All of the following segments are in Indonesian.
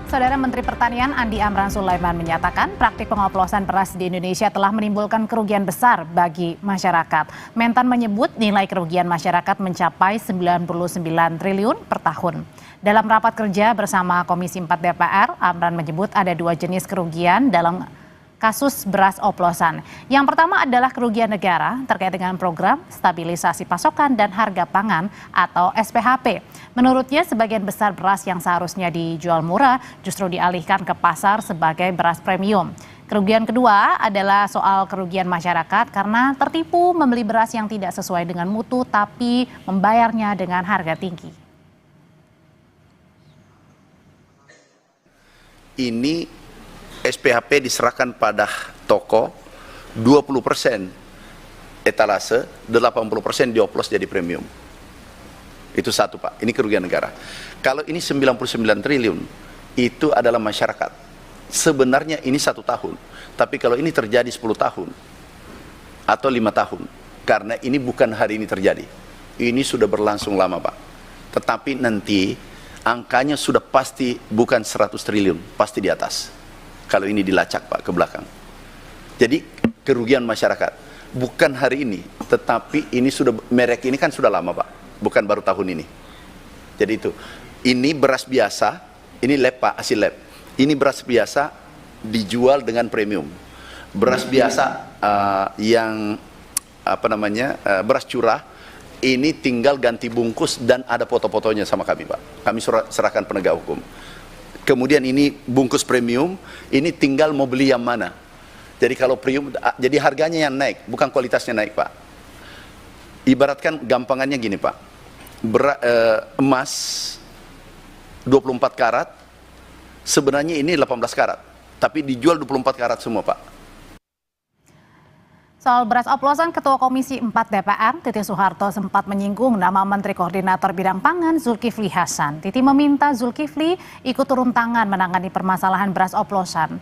Saudara Menteri Pertanian Andi Amran Sulaiman menyatakan praktik pengoplosan beras di Indonesia telah menimbulkan kerugian besar bagi masyarakat. Mentan menyebut nilai kerugian masyarakat mencapai 99 triliun per tahun. Dalam rapat kerja bersama Komisi 4 DPR, Amran menyebut ada dua jenis kerugian dalam kasus beras oplosan. Yang pertama adalah kerugian negara terkait dengan program stabilisasi pasokan dan harga pangan atau SPHP. Menurutnya sebagian besar beras yang seharusnya dijual murah justru dialihkan ke pasar sebagai beras premium. Kerugian kedua adalah soal kerugian masyarakat karena tertipu membeli beras yang tidak sesuai dengan mutu tapi membayarnya dengan harga tinggi. Ini SPHP diserahkan pada toko 20% etalase, 80% dioplos jadi premium. Itu satu Pak, ini kerugian negara. Kalau ini 99 triliun, itu adalah masyarakat. Sebenarnya ini 1 tahun, tapi kalau ini terjadi 10 tahun atau 5 tahun, karena ini bukan hari ini terjadi. Ini sudah berlangsung lama Pak. Tetapi nanti angkanya sudah pasti bukan 100 triliun, pasti di atas. Kalau ini dilacak Pak ke belakang. Jadi kerugian masyarakat bukan hari ini, tetapi ini sudah, merek ini kan sudah lama Pak, bukan baru tahun ini. Jadi itu, ini beras biasa, ini lab Pak, hasil lab. Ini beras biasa dijual dengan premium. Beras biasa yang beras curah, ini tinggal ganti bungkus dan ada foto-fotonya sama kami Pak. Kami serahkan penegak hukum. Kemudian ini bungkus premium, ini tinggal mau beli yang mana. Jadi kalau premium, jadi harganya yang naik, bukan kualitasnya naik Pak. Ibaratkan gampangannya gini Pak, emas 24 karat, sebenarnya ini 18 karat, tapi dijual 24 karat semua Pak. Soal beras oplosan, Ketua Komisi 4 DPR, Titi Soeharto sempat menyinggung nama Menteri Koordinator Bidang Pangan Zulkifli Hasan. Titi meminta Zulkifli ikut turun tangan menangani permasalahan beras oplosan.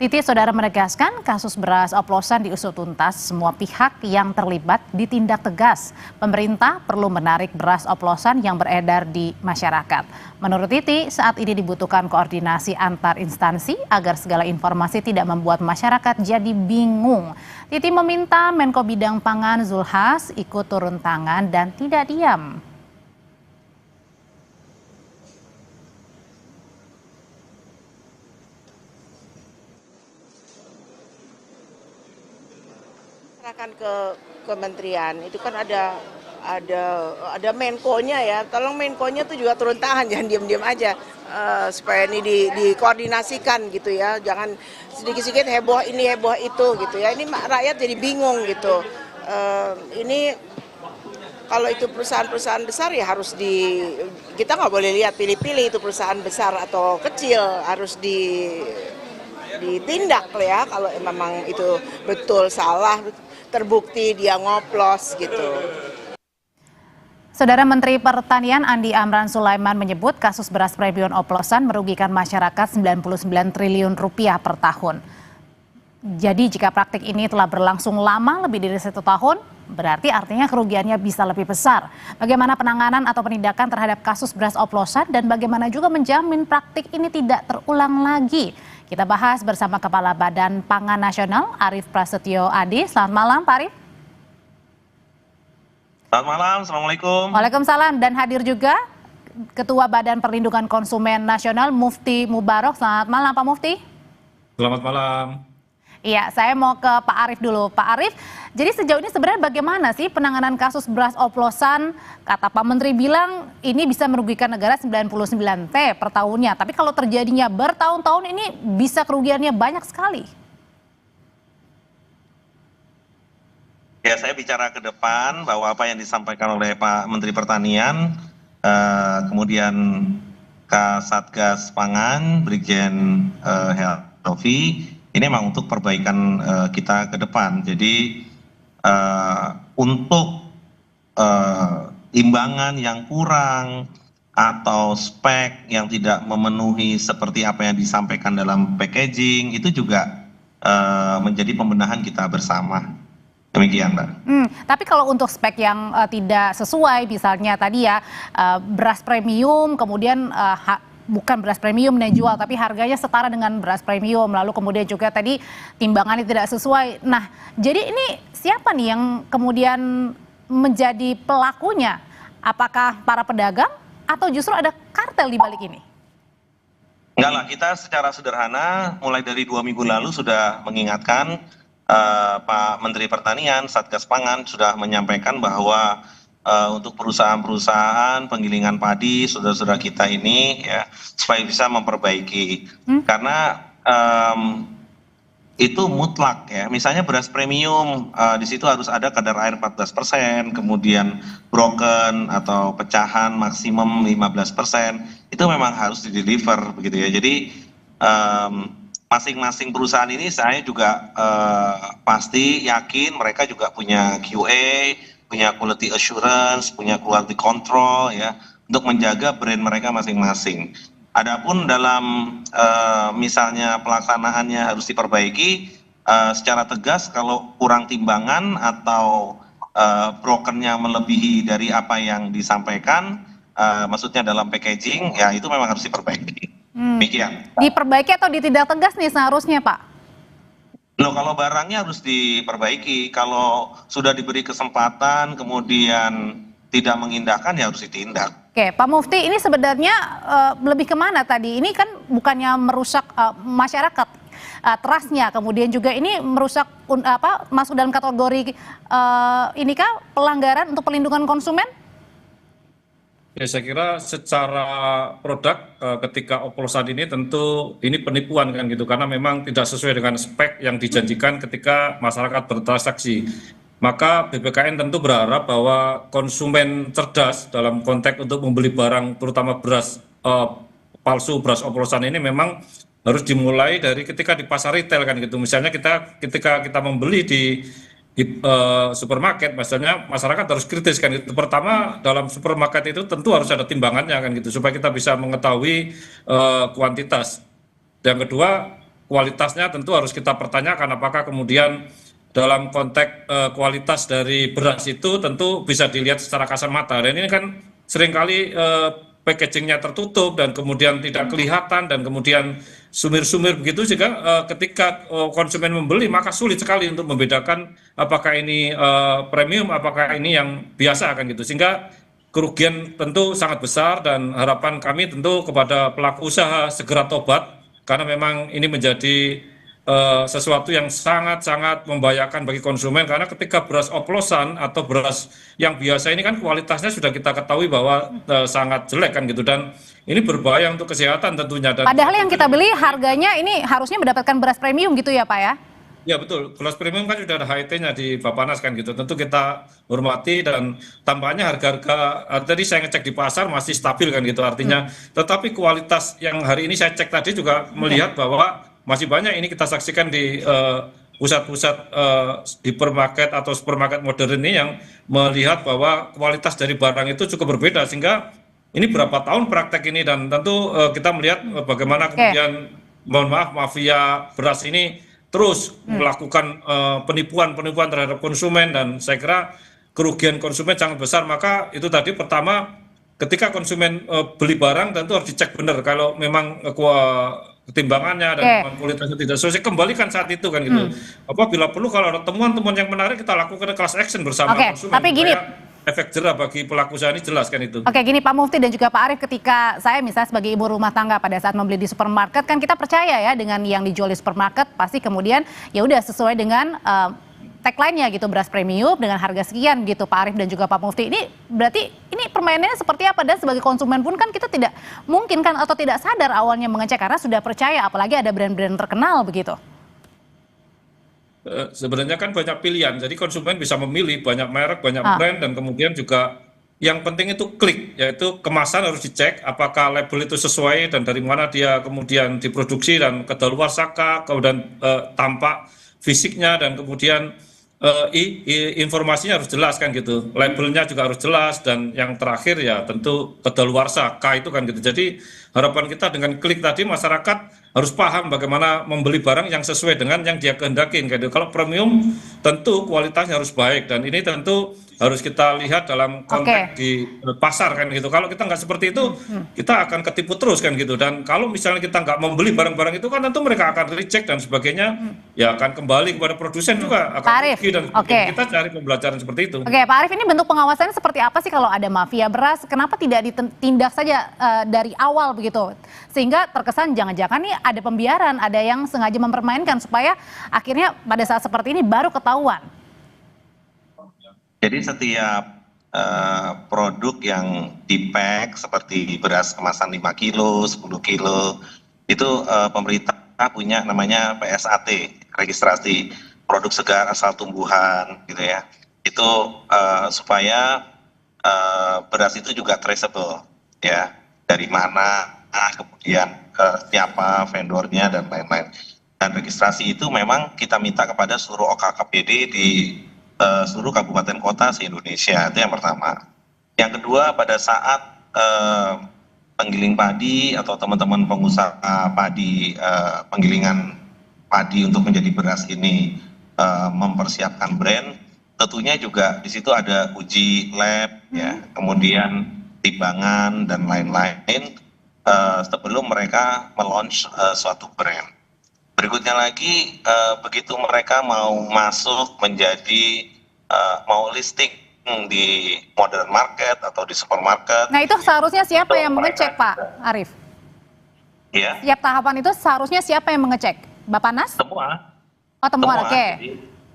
Titi saudara menegaskan kasus beras oplosan diusut tuntas, semua pihak yang terlibat ditindak tegas. Pemerintah perlu menarik beras oplosan yang beredar di masyarakat. Menurut Titi, saat ini dibutuhkan koordinasi antar instansi agar segala informasi tidak membuat masyarakat jadi bingung. Titi meminta Menko Bidang Pangan Zulhas ikut turun tangan dan tidak diam. Serahkan ke kementerian itu kan ada Menko-nya ya, tolong Menko-nya tuh juga turun tangan, jangan diam-diam aja supaya ini dikoordinasikan gitu ya, jangan sedikit-sedikit heboh ini heboh itu gitu ya, ini rakyat jadi bingung gitu. Ini kalau itu perusahaan-perusahaan besar ya harus kita nggak boleh lihat pilih-pilih itu perusahaan besar atau kecil, harus ditindak ya kalau memang itu betul salah, terbukti dia ngoplos gitu. Saudara Menteri Pertanian Andi Amran Sulaiman menyebut kasus beras premium oplosan merugikan masyarakat 99 triliun rupiah per tahun. Jadi jika praktik ini telah berlangsung lama lebih dari 1 tahun, berarti artinya kerugiannya bisa lebih besar. Bagaimana penanganan atau penindakan terhadap kasus beras oplosan dan bagaimana juga menjamin praktik ini tidak terulang lagi? Kita bahas bersama Kepala Badan Pangan Nasional Arief Prasetyo Adi. Selamat malam Pak Arief. Selamat malam, Assalamualaikum. Waalaikumsalam, dan hadir juga Ketua Badan Perlindungan Konsumen Nasional Mufti Mubarok. Selamat malam Pak Mufti. Selamat malam. Iya, saya mau ke Pak Arief dulu. Pak Arief, jadi sejauh ini sebenarnya bagaimana sih penanganan kasus beras oplosan? Kata Pak Menteri bilang ini bisa merugikan negara 99 T per tahunnya. Tapi kalau terjadinya bertahun-tahun ini bisa kerugiannya banyak sekali. Ya, saya bicara ke depan bahwa apa yang disampaikan oleh Pak Menteri Pertanian, kemudian Kasatgas Pangan, Brigjen Helvi, ini memang untuk perbaikan kita ke depan. Jadi untuk imbangan yang kurang atau spek yang tidak memenuhi seperti apa yang disampaikan dalam packaging, itu juga menjadi pembenahan kita bersama. Demikian, Mbak. Tapi kalau untuk spek yang tidak sesuai, misalnya tadi ya beras premium, kemudian bukan beras premium yang jual, tapi harganya setara dengan beras premium. Lalu kemudian juga tadi timbangannya tidak sesuai. Nah, jadi ini siapa nih yang kemudian menjadi pelakunya? Apakah para pedagang atau justru ada kartel di balik ini? Enggak lah, kita secara sederhana mulai dari 2 minggu lalu sudah mengingatkan Pak Menteri Pertanian, Satgas Pangan sudah menyampaikan bahwa untuk perusahaan-perusahaan penggilingan padi saudara-saudara kita ini ya supaya bisa memperbaiki karena itu mutlak ya, misalnya beras premium di situ harus ada kadar air 14%, kemudian broken atau pecahan maksimum 15%, itu memang harus di-deliver begitu ya. Jadi masing-masing perusahaan ini saya juga pasti yakin mereka juga punya QA, punya quality assurance, punya quality control ya untuk menjaga brand mereka masing-masing. Adapun dalam misalnya pelaksanaannya harus diperbaiki secara tegas kalau kurang timbangan atau brokernya melebihi dari apa yang disampaikan, maksudnya dalam packaging ya itu memang harus diperbaiki. Demikian. Diperbaiki atau ditindak tegas nih seharusnya, Pak? Loh, kalau barangnya harus diperbaiki, kalau sudah diberi kesempatan kemudian tidak mengindahkan ya harus ditindak. Oke, Pak Mufti, ini sebenarnya lebih kemana tadi? Ini kan bukannya merusak masyarakat, trustnya, kemudian juga ini merusak masuk dalam kategori ini kah pelanggaran untuk perlindungan konsumen? Ya, saya kira secara produk ketika oplosan ini tentu ini penipuan kan gitu, karena memang tidak sesuai dengan spek yang dijanjikan ketika masyarakat bertransaksi. Maka BPKN tentu berharap bahwa konsumen cerdas dalam konteks untuk membeli barang terutama beras palsu, beras oplosan ini memang harus dimulai dari ketika di pasar retail kan gitu. Misalnya ketika kita membeli di supermarket, misalnya masyarakat harus kritis kan gitu. Pertama, dalam supermarket itu tentu harus ada timbangannya kan gitu supaya kita bisa mengetahui kuantitas. Yang kedua, kualitasnya tentu harus kita pertanyakan apakah kemudian dalam konteks kualitas dari beras itu tentu bisa dilihat secara kasat mata, dan ini kan seringkali packagingnya tertutup dan kemudian tidak kelihatan dan kemudian sumir-sumir begitu, sehingga ketika konsumen membeli maka sulit sekali untuk membedakan apakah ini premium, apakah ini yang biasa kan gitu, sehingga kerugian tentu sangat besar. Dan harapan kami tentu kepada pelaku usaha segera tobat, karena memang ini menjadi sesuatu yang sangat-sangat membahayakan bagi konsumen, karena ketika beras oplosan atau beras yang biasa ini kan kualitasnya sudah kita ketahui bahwa sangat jelek kan gitu, dan ini berbahaya untuk kesehatan tentunya. Dan padahal yang kita beli harganya ini harusnya mendapatkan beras premium gitu ya Pak ya? Ya betul, beras premium kan sudah ada HIT-nya di Bappenas kan gitu, tentu kita hormati, dan tampaknya harga-harga tadi saya ngecek di pasar masih stabil kan gitu, artinya tetapi kualitas yang hari ini saya cek tadi juga melihat bahwa masih banyak ini kita saksikan di pusat-pusat hipermarket atau supermarket modern ini yang melihat bahwa kualitas dari barang itu cukup berbeda, sehingga ini berapa tahun praktek ini, dan tentu kita melihat bagaimana kemudian mohon maaf mafia beras ini terus melakukan penipuan-penipuan terhadap konsumen, dan saya kira kerugian konsumen sangat besar. Maka itu tadi pertama, ketika konsumen beli barang tentu harus dicek benar kalau memang ketimbangannya dan kualitasnya tidak sesuai, kembalikan saat itu kan gitu. Apabila perlu kalau ada temuan-temuan yang menarik kita lakukan class action bersama konsumen. Tapi gini, efek jerah bagi pelaku usaha ini jelas kan itu. Oke, gini Pak Mufti dan juga Pak Arief, ketika saya misalnya sebagai ibu rumah tangga pada saat membeli di supermarket kan kita percaya ya dengan yang dijual di supermarket pasti kemudian ya udah sesuai dengan tagline-nya gitu, beras premium dengan harga sekian gitu Pak Arief dan juga Pak Mufti. Ini berarti ini permainannya seperti apa, dan sebagai konsumen pun kan kita tidak mungkin kan atau tidak sadar awalnya mengecek karena sudah percaya, apalagi ada brand-brand terkenal begitu. Sebenarnya kan banyak pilihan, jadi konsumen bisa memilih banyak merek, banyak brand, dan kemudian juga yang penting itu klik, yaitu kemasan harus dicek apakah label itu sesuai dan dari mana dia kemudian diproduksi dan kadaluarsakah, kemudian tampak fisiknya, dan kemudian informasinya harus jelas kan gitu, labelnya juga harus jelas, dan yang terakhir ya tentu kadaluarsa K itu kan gitu. Jadi harapan kita dengan klik tadi masyarakat harus paham bagaimana membeli barang yang sesuai dengan yang dia kehendakin gitu. Kalau premium tentu kualitasnya harus baik, dan ini tentu harus kita lihat dalam konteks Oke. di pasar kan gitu. Kalau kita nggak seperti itu, kita akan ketipu terus kan gitu. Dan kalau misalnya kita nggak membeli barang-barang itu kan tentu mereka akan reject dan sebagainya, ya akan kembali kepada produsen juga akan Pak Arief, rugi dan sebagainya. oke. Kita cari pembelajaran seperti itu. Oke, Pak Arief, ini bentuk pengawasannya seperti apa sih kalau ada mafia beras? Kenapa tidak ditindak saja dari awal begitu? Sehingga terkesan jangan-jangan nih ada pembiaran, ada yang sengaja mempermainkan supaya akhirnya pada saat seperti ini baru ketahuan. Jadi setiap produk yang di-pack seperti beras kemasan 5 kilo, 10 kilo, itu pemerintah punya namanya PSAT, registrasi produk segar asal tumbuhan gitu ya. Itu supaya beras itu juga traceable ya, dari mana, kemudian siapa vendornya dan lain-lain. Dan registrasi itu memang kita minta kepada seluruh OKKPD di seluruh kabupaten kota se-Indonesia, itu yang pertama. Yang kedua, pada saat penggiling padi atau teman-teman pengusaha padi, penggilingan padi untuk menjadi beras ini mempersiapkan brand, tentunya juga di situ ada uji lab, ya, kemudian timbangan dan lain-lain sebelum mereka melaunch suatu brand. Berikutnya lagi, begitu mereka mau masuk menjadi mau listing di modern market atau di supermarket. Nah, itu seharusnya siapa yang mengecek, Pak Arief? Ya. Setiap tahapan itu seharusnya siapa yang mengecek? Bappenas? Semua. Oh, temuan, oke.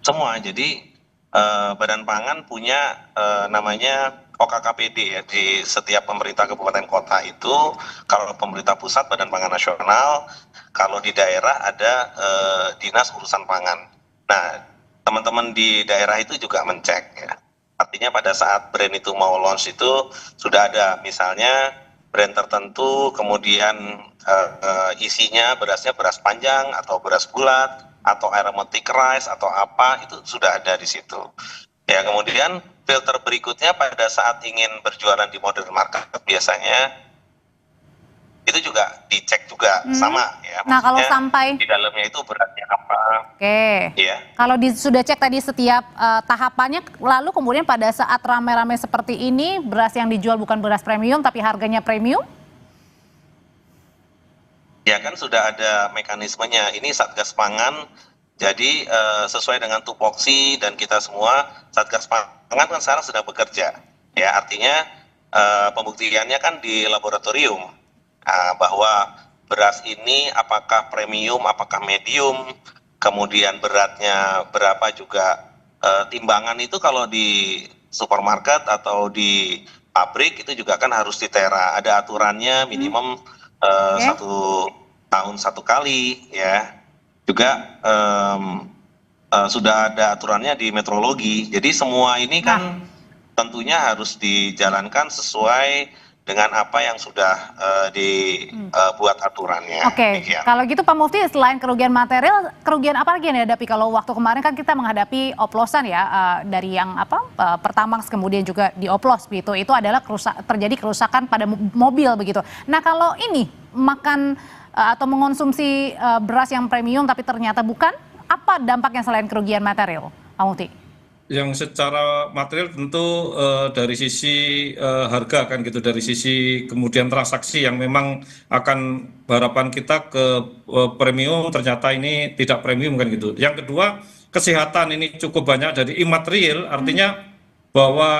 Semua. Jadi Badan Pangan punya namanya OKKPD ya, di setiap pemerintah kabupaten kota itu. Kalau pemerintah pusat Badan Pangan Nasional, kalau di daerah ada Dinas Urusan Pangan. Nah, teman-teman di daerah itu juga mencek ya. Artinya pada saat brand itu mau launch itu sudah ada misalnya brand tertentu, kemudian isinya berasnya beras panjang atau beras bulat atau aromatic rice atau apa, itu sudah ada di situ. Ya, kemudian filter berikutnya pada saat ingin berjualan di modern market biasanya itu juga dicek juga sama ya. Nah, kalau sampai di dalamnya itu beratnya apa? Oke. Ya. Kalau sudah cek tadi setiap tahapannya, lalu kemudian pada saat rame-rame seperti ini, beras yang dijual bukan beras premium tapi harganya premium? Ya kan sudah ada mekanismenya. Ini Satgas Pangan, jadi sesuai dengan tupoksi dan kita semua, Satgas Pangan kan sekarang sedang bekerja. Ya, artinya pembuktiannya kan di laboratorium. Bahwa beras ini apakah premium, apakah medium, kemudian beratnya berapa juga. Timbangan itu kalau di supermarket atau di pabrik itu juga kan harus ditera, ada aturannya minimum 1 tahun 1 kali ya. Juga sudah ada aturannya di metrologi. Jadi semua ini kan tentunya harus dijalankan sesuai dengan apa yang sudah dibuat aturannya. Oke, kalau gitu Pak Mufti, selain kerugian material, kerugian apa lagi yang dihadapi? Kalau waktu kemarin kan kita menghadapi oplosan ya, dari yang Pertamax kemudian juga dioplos begitu, itu adalah terjadi kerusakan pada mobil begitu. Nah, kalau ini makan atau mengonsumsi beras yang premium tapi ternyata bukan, apa dampaknya selain kerugian material, Pak Mufti? Yang secara material tentu dari sisi harga kan gitu, dari sisi kemudian transaksi yang memang akan harapan kita ke premium, ternyata ini tidak premium kan gitu. Yang kedua, kesehatan ini cukup banyak dari imaterial, artinya bahwa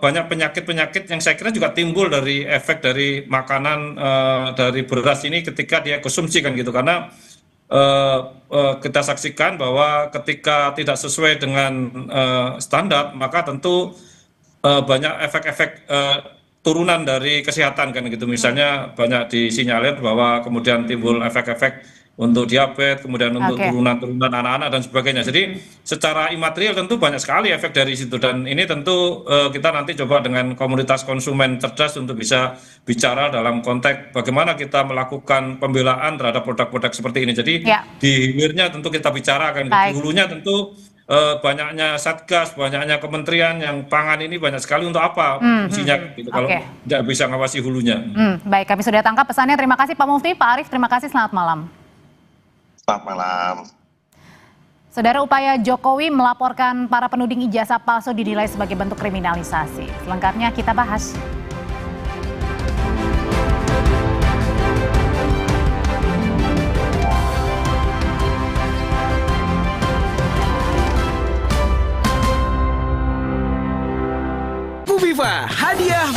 banyak penyakit-penyakit yang saya kira juga timbul dari efek dari makanan dari beras ini ketika dia konsumsi kan gitu, karena kita saksikan bahwa ketika tidak sesuai dengan standar, maka tentu banyak efek-efek turunan dari kesehatan kan gitu. Misalnya banyak disinyalir bahwa kemudian timbul efek-efek untuk diabetes, kemudian untuk turunan-turunan anak-anak dan sebagainya. Jadi secara imaterial tentu banyak sekali efek dari situ, dan ini tentu kita nanti coba dengan komunitas konsumen cerdas untuk bisa bicara dalam konteks bagaimana kita melakukan pembelaan terhadap produk-produk seperti ini. Jadi di hilirnya tentu kita bicarakan, di hulunya tentu banyaknya satgas, banyaknya kementerian yang pangan ini banyak sekali untuk apa fungsinya gitu, kalau tidak bisa ngawasi hulunya. Baik, kami sudah tangkap pesannya. Terima kasih Pak Mufti. Pak Arief, terima kasih, selamat malam. Selamat malam. Saudara, upaya Jokowi melaporkan para penuding ijazah palsu dinilai sebagai bentuk kriminalisasi. Selengkapnya kita bahas. Viva, hadiah